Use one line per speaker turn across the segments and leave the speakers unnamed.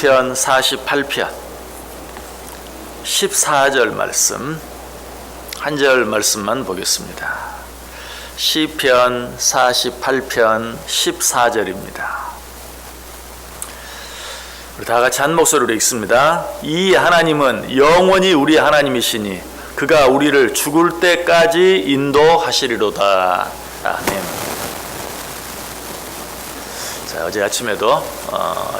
시편 48편 14절 말씀, 한 절 말씀만 보겠습니다. 시편 48편 14절입니다. 우리 다 같이 한 목소리로 읽습니다. 이 하나님은 영원히 우리 하나님이시니 그가 우리를 죽을 때까지 인도하시리로다. 아멘. 자, 어제 아침에도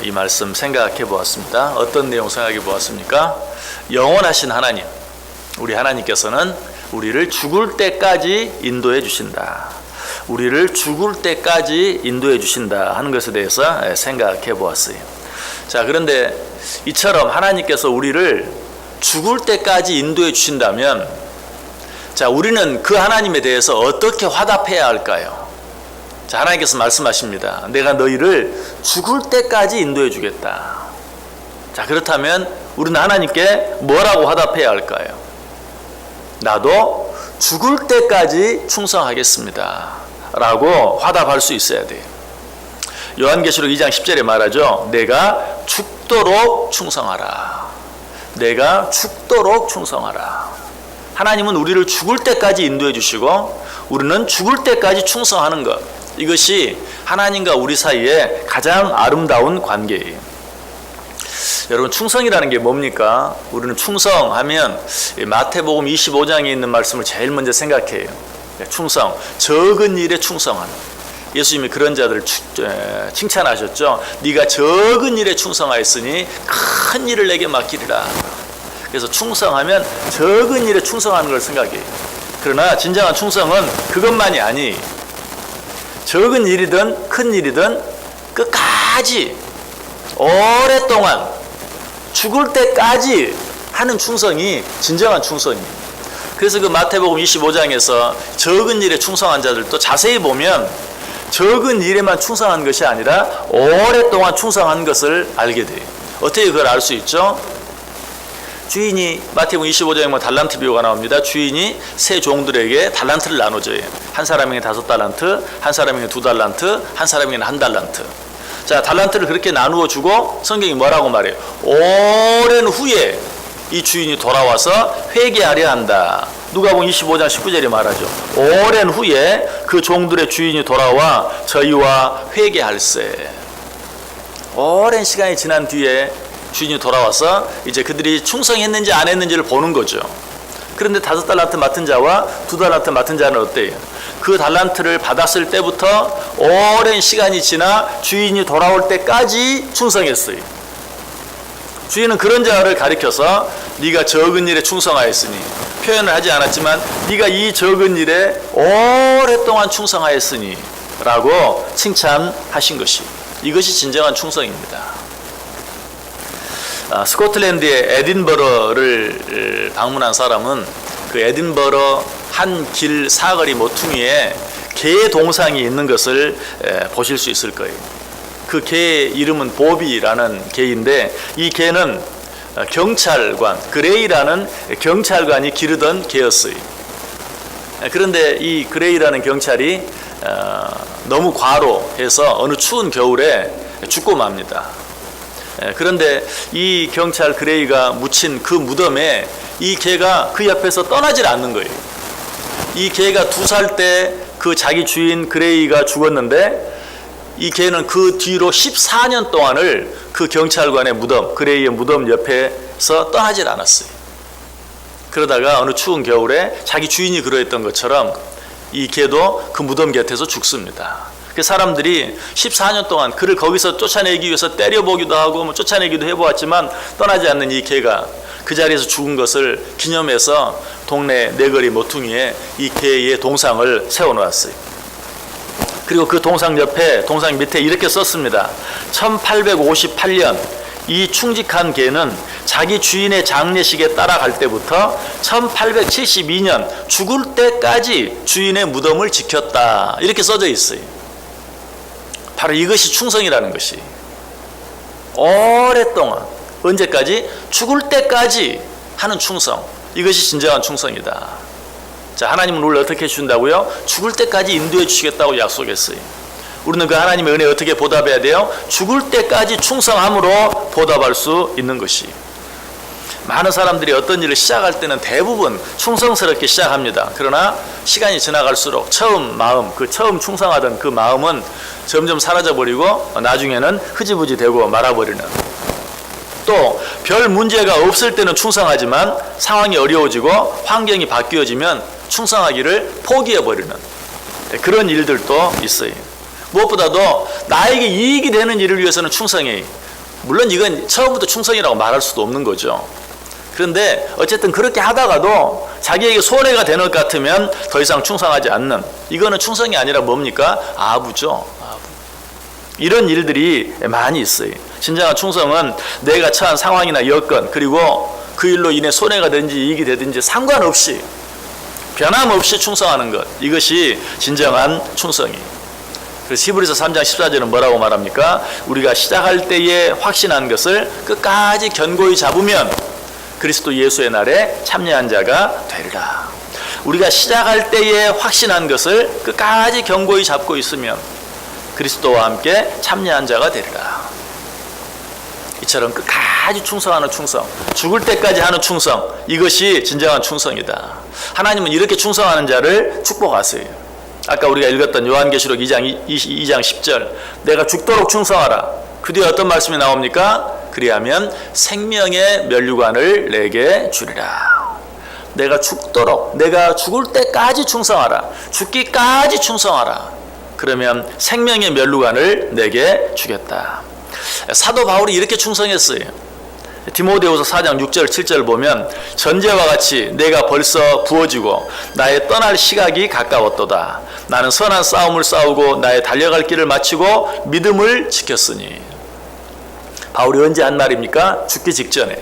이 말씀 생각해 보았습니다. 어떤 내용 생각해 보았습니까? 영원하신 하나님, 우리 하나님께서는 우리를 죽을 때까지 인도해 주신다. 우리를 죽을 때까지 인도해 주신다 하는 것에 대해서 생각해 보았어요. 자, 그런데 이처럼 하나님께서 우리를 죽을 때까지 인도해 주신다면, 자, 우리는 그 하나님에 대해서 어떻게 화답해야 할까요? 자, 하나님께서 말씀하십니다. 내가 너희를 죽을 때까지 인도해 주겠다. 자, 그렇다면 우리는 하나님께 뭐라고 화답해야 할까요? 나도 죽을 때까지 충성하겠습니다 라고 화답할 수 있어야 돼요. 요한계시록 2장 10절에 말하죠. 내가 죽도록 충성하라. 내가 죽도록 충성하라. 하나님은 우리를 죽을 때까지 인도해 주시고 우리는 죽을 때까지 충성하는 것, 이것이 하나님과 우리 사이에 가장 아름다운 관계예요. 여러분, 충성이라는 게 뭡니까? 우리는 충성하면 마태복음 25장에 있는 말씀을 제일 먼저 생각해요. 충성, 적은 일에 충성하는. 예수님이 그런 자들을 칭찬하셨죠. 네가 적은 일에 충성하였으니 큰 일을 내게 맡기리라. 그래서 충성하면 적은 일에 충성하는 걸 생각해요. 그러나 진정한 충성은 그것만이 아니, 적은 일이든 큰 일이든 끝까지 오랫동안 죽을 때까지 하는 충성이 진정한 충성입니다. 그래서 그 마태복음 25장에서 적은 일에 충성한 자들도 자세히 보면 적은 일에만 충성한 것이 아니라 오랫동안 충성한 것을 알게 돼요. 어떻게 그걸 알 수 있죠? 주인이, 마태복음 25장에 뭐 달란트 비유가 나옵니다. 주인이 세 종들에게 달란트를 나눠줘요. 한 사람에게 5달란트, 한 사람에게 2달란트, 한 사람에게는 1달란트. 자, 달란트를 그렇게 나누어 주고 성경이 뭐라고 말해요? 오랜 후에 이 주인이 돌아와서 회개하려 한다. 누가복음 25장 19절에 말하죠. 오랜 후에 그 종들의 주인이 돌아와 저희와 회개할세. 오랜 시간이 지난 뒤에 주인이 돌아와서 이제 그들이 충성했는지 안 했는지를 보는 거죠. 그런데 5달란트 맡은 자와 2달란트 맡은 자는 어때요? 그 달란트를 받았을 때부터 오랜 시간이 지나 주인이 돌아올 때까지 충성했어요. 주인은 그런 자를 가리켜서 네가 적은 일에 충성하였으니, 표현을 하지 않았지만 네가 이 적은 일에 오랫동안 충성하였으니 라고 칭찬하신 것이, 이것이 진정한 충성입니다. 스코틀랜드의 에딘버러를 방문한 사람은 그 에딘버러 한 길 사거리 모퉁이에 개 동상이 있는 것을 보실 수 있을 거예요. 그 개의 이름은 보비라는 개인데, 이 개는 경찰관, 그레이라는 경찰관이 기르던 개였어요. 그런데 이 그레이라는 경찰이 너무 과로해서 어느 추운 겨울에 죽고 맙니다. 그런데 이 경찰 그레이가 묻힌 그 무덤에 이 개가 그 옆에서 떠나질 않는 거예요. 이 개가 2살 때 그 자기 주인 그레이가 죽었는데, 이 개는 그 뒤로 14년 동안을 그 경찰관의 무덤, 그레이의 무덤 옆에서 떠나질 않았어요. 그러다가 어느 추운 겨울에 자기 주인이 그러했던 것처럼 이 개도 그 무덤 곁에서 죽습니다. 그 사람들이 14년 동안 그를 거기서 쫓아내기 위해서 때려보기도 하고 뭐 쫓아내기도 해보았지만 떠나지 않는 이 개가 그 자리에서 죽은 것을 기념해서 동네 네거리 모퉁이에 이 개의 동상을 세워놓았어요. 그리고 그 동상 옆에, 동상 밑에 이렇게 썼습니다. 1858년 이 충직한 개는 자기 주인의 장례식에 따라갈 때부터 1872년 죽을 때까지 주인의 무덤을 지켰다. 이렇게 써져 있어요. 바로 이것이 충성이라는 것이. 오랫동안, 언제까지? 죽을 때까지 하는 충성. 이것이 진정한 충성이다. 자, 하나님은 우리를 어떻게 해주신다고요? 죽을 때까지 인도해 주시겠다고 약속했어요. 우리는 그 하나님의 은혜에 어떻게 보답해야 돼요? 죽을 때까지 충성함으로 보답할 수 있는 것이. 많은 사람들이 어떤 일을 시작할 때는 대부분 충성스럽게 시작합니다. 그러나 시간이 지나갈수록 처음 마음, 그 처음 충성하던 그 마음은 점점 사라져버리고 나중에는 흐지부지 되고 말아버리는, 또 별 문제가 없을 때는 충성하지만 상황이 어려워지고 환경이 바뀌어지면 충성하기를 포기해버리는 그런 일들도 있어요. 무엇보다도 나에게 이익이 되는 일을 위해서는 충성해. 물론 이건 처음부터 충성이라고 말할 수도 없는 거죠. 그런데 어쨌든 그렇게 하다가도 자기에게 손해가 되는 것 같으면 더 이상 충성하지 않는, 이거는 충성이 아니라 뭡니까? 아부죠. 아부. 이런 일들이 많이 있어요. 진정한 충성은 내가 처한 상황이나 여건, 그리고 그 일로 인해 손해가 되든지 이익이 되든지 상관없이 변함없이 충성하는 것, 이것이 진정한 충성이. 그래서 히브리서 3장 14절은 뭐라고 말합니까? 우리가 시작할 때에 확신한 것을 끝까지 견고히 잡으면 그리스도 예수의 날에 참여한 자가 되리라. 우리가 시작할 때에 확신한 것을 끝까지 견고히 잡고 있으면 그리스도와 함께 참여한 자가 되리라. 이처럼 끝까지 충성하는 충성, 죽을 때까지 하는 충성, 이것이 진정한 충성이다. 하나님은 이렇게 충성하는 자를 축복하세요. 아까 우리가 읽었던 요한계시록 2장 10절, 내가 죽도록 충성하라. 그 뒤에 어떤 말씀이 나옵니까? 그리하면 생명의 면류관을 내게 주리라. 내가 죽도록, 내가 죽을 때까지 충성하라. 죽기까지 충성하라. 그러면 생명의 면류관을 내게 주겠다. 사도 바울이 이렇게 충성했어요. 디모데후서 4장 6절 7절 보면 전제와 같이 내가 벌써 부어지고 나의 떠날 시각이 가까웠도다. 나는 선한 싸움을 싸우고 나의 달려갈 길을 마치고 믿음을 지켰으니. 바울이 언제 한 말입니까? 죽기 직전에.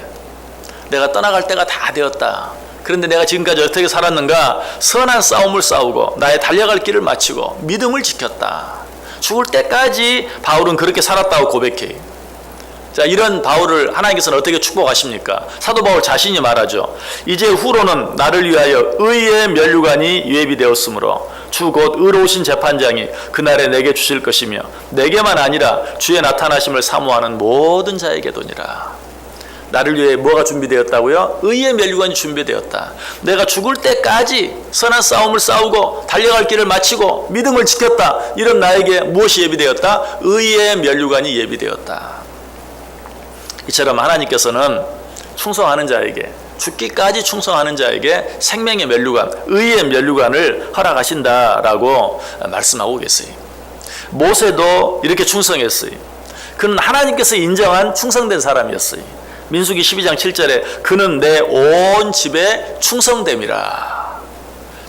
내가 떠나갈 때가 다 되었다. 그런데 내가 지금까지 어떻게 살았는가? 선한 싸움을 싸우고 나의 달려갈 길을 마치고 믿음을 지켰다. 죽을 때까지 바울은 그렇게 살았다고 고백해요. 자, 이런 바울을 하나님께서는 어떻게 축복하십니까? 사도 바울 자신이 말하죠. 이제 후로는 나를 위하여 의의 면류관이 예비되었으므로 주 곧 의로우신 재판장이 그날에 내게 주실 것이며 내게만 아니라 주의 나타나심을 사모하는 모든 자에게도니라. 나를 위해 뭐가 준비되었다고요? 의의 면류관이 준비되었다. 내가 죽을 때까지 선한 싸움을 싸우고 달려갈 길을 마치고 믿음을 지켰다. 이런 나에게 무엇이 예비되었다? 의의 면류관이 예비되었다. 이처럼 하나님께서는 충성하는 자에게, 죽기까지 충성하는 자에게 생명의 면류관, 의의 면류관을 허락하신다라고 말씀하고 계세요. 모세도 이렇게 충성했어요. 그는 하나님께서 인정한 충성된 사람이었어요. 민수기 12장 7절에 그는 내 온 집에 충성됨이라.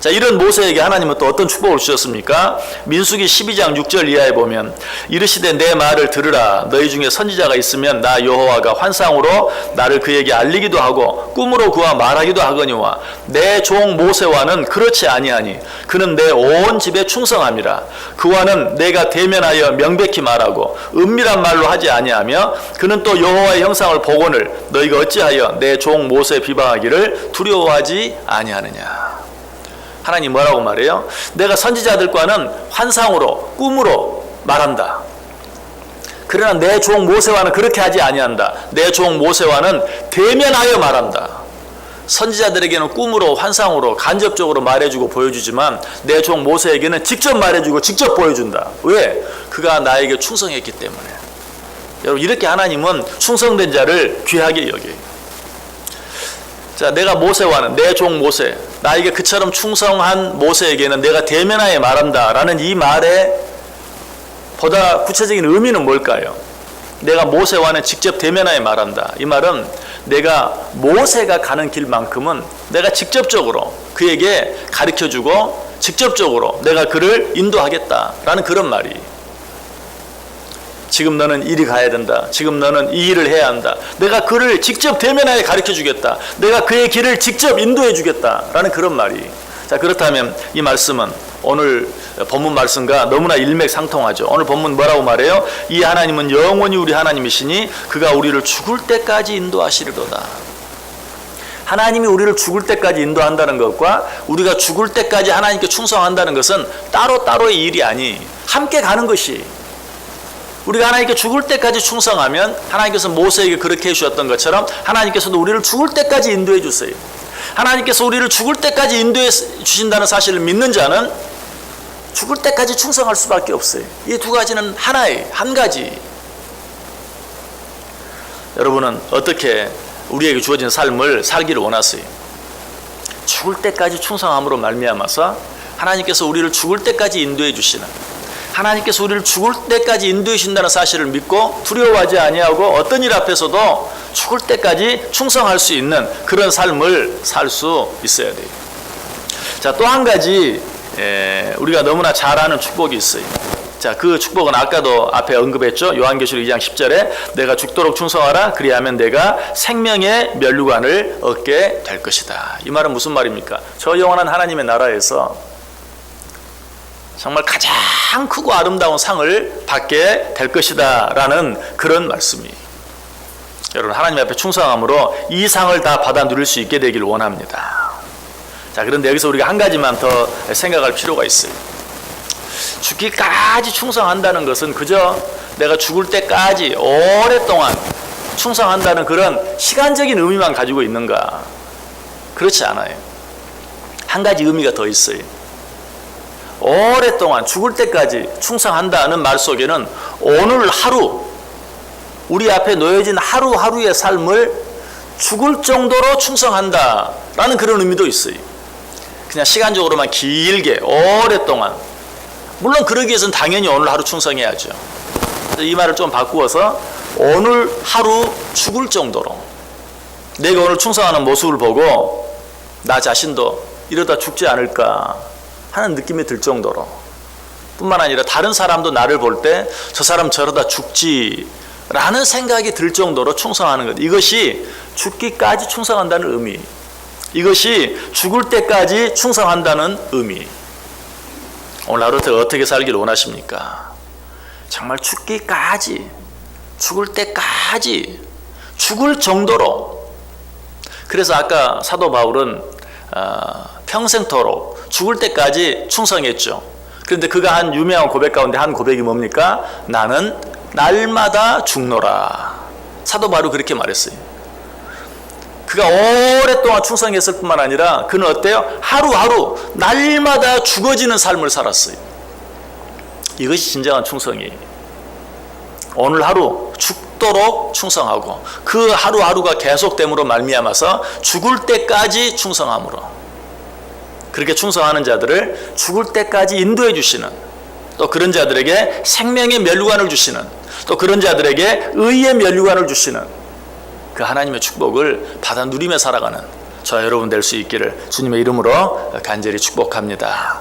자, 이런 모세에게 하나님은 또 어떤 축복을 주셨습니까? 민수기 12장 6절 이하에 보면 이르시되 내 말을 들으라. 너희 중에 선지자가 있으면 나 여호와가 환상으로 나를 그에게 알리기도 하고 꿈으로 그와 말하기도 하거니와 내 종 모세와는 그렇지 아니하니 그는 내 온 집에 충성함이라. 그와는 내가 대면하여 명백히 말하고 은밀한 말로 하지 아니하며 그는 또 여호와의 형상을 보거늘 너희가 어찌하여 내 종 모세 비방하기를 두려워하지 아니하느냐. 하나님 뭐라고 말해요? 내가 선지자들과는 환상으로, 꿈으로 말한다. 그러나 내 종 모세와는 그렇게 하지 아니한다. 내 종 모세와는 대면하여 말한다. 선지자들에게는 꿈으로, 환상으로, 간접적으로 말해주고 보여주지만 내 종 모세에게는 직접 말해주고 직접 보여준다. 왜? 그가 나에게 충성했기 때문에. 여러분, 이렇게 하나님은 충성된 자를 귀하게 여겨요. 자, 내가 모세와는, 내 종 모세, 나에게 그처럼 충성한 모세에게는 내가 대면하여 말한다 라는 이 말의 보다 구체적인 의미는 뭘까요? 내가 모세와는 직접 대면하여 말한다. 이 말은 내가 모세가 가는 길만큼은 내가 직접적으로 그에게 가르쳐주고 직접적으로 내가 그를 인도하겠다라는 그런 말이. 지금 너는 이리 가야 된다. 지금 너는 이 일을 해야 한다. 내가 그를 직접 대면하여 가르쳐 주겠다. 내가 그의 길을 직접 인도해 주겠다. 라는 그런 말이. 자, 그렇다면 이 말씀은 오늘 본문 말씀과 너무나 일맥상통하죠. 오늘 본문 뭐라고 말해요? 이 하나님은 영원히 우리 하나님이시니 그가 우리를 죽을 때까지 인도하시리로다. 하나님이 우리를 죽을 때까지 인도한다는 것과 우리가 죽을 때까지 하나님께 충성한다는 것은 따로따로의 일이 아니 함께 가는 것이. 우리가 하나님께 죽을 때까지 충성하면 하나님께서 모세에게 그렇게 해주셨던 것처럼 하나님께서도 우리를 죽을 때까지 인도해 주세요. 하나님께서 우리를 죽을 때까지 인도해 주신다는 사실을 믿는 자는 죽을 때까지 충성할 수밖에 없어요. 이 두 가지는 하나의 한 가지. 여러분은 어떻게 우리에게 주어진 삶을 살기를 원하세요? 죽을 때까지 충성함으로 말미암아서 하나님께서 우리를 죽을 때까지 인도해 주시는, 하나님께서 우리를 죽을 때까지 인도해 주신다는 사실을 믿고 두려워하지 아니하고 어떤 일 앞에서도 죽을 때까지 충성할 수 있는 그런 삶을 살 수 있어야 돼요. 자, 또 한 가지 우리가 너무나 잘 아는 축복이 있어요. 자, 그 축복은 아까도 앞에 언급했죠. 요한계시록 2장 10절에 내가 죽도록 충성하라 그리하면 내가 생명의 면류관을 얻게 될 것이다. 이 말은 무슨 말입니까? 저 영원한 하나님의 나라에서 정말 가장 크고 아름다운 상을 받게 될 것이다 라는 그런 말씀이에요. 여러분, 하나님 앞에 충성함으로 이 상을 다 받아 누릴 수 있게 되길 원합니다. 자, 그런데 여기서 우리가 한 가지만 더 생각할 필요가 있어요. 죽기까지 충성한다는 것은 그저 내가 죽을 때까지 오랫동안 충성한다는 그런 시간적인 의미만 가지고 있는가? 그렇지 않아요. 한 가지 의미가 더 있어요. 오랫동안 죽을 때까지 충성한다는 말 속에는 오늘 하루, 우리 앞에 놓여진 하루하루의 삶을 죽을 정도로 충성한다라는 그런 의미도 있어요. 그냥 시간적으로만 길게 오랫동안, 물론 그러기 위해서는 당연히 오늘 하루 충성해야죠. 이 말을 좀 바꾸어서 오늘 하루 죽을 정도로 내가 오늘 충성하는 모습을 보고 나 자신도 이러다 죽지 않을까 하는 느낌이 들 정도로, 뿐만 아니라 다른 사람도 나를 볼 때 저 사람 저러다 죽지라는 생각이 들 정도로 충성하는 것, 이것이 죽기까지 충성한다는 의미, 이것이 죽을 때까지 충성한다는 의미. 오늘 하루 어떻게 살기를 원하십니까? 정말 죽기까지, 죽을 때까지, 죽을 정도로. 그래서 아까 사도 바울은 평생토록 죽을 때까지 충성했죠. 그런데 그가 한 유명한 고백 가운데 한 고백이 뭡니까? 나는 날마다 죽노라. 사도 바울이 그렇게 말했어요. 그가 오랫동안 충성했을 뿐만 아니라 그는 어때요? 하루하루 날마다 죽어지는 삶을 살았어요. 이것이 진정한 충성이에요. 오늘 하루 죽도록 충성하고 그 하루하루가 계속됨으로 말미암아서 죽을 때까지 충성함으로, 그렇게 충성하는 자들을 죽을 때까지 인도해 주시는, 또 그런 자들에게 생명의 면류관을 주시는, 또 그런 자들에게 의의 면류관을 주시는 그 하나님의 축복을 받아 누리며 살아가는 저와 여러분 될 수 있기를 주님의 이름으로 간절히 축복합니다.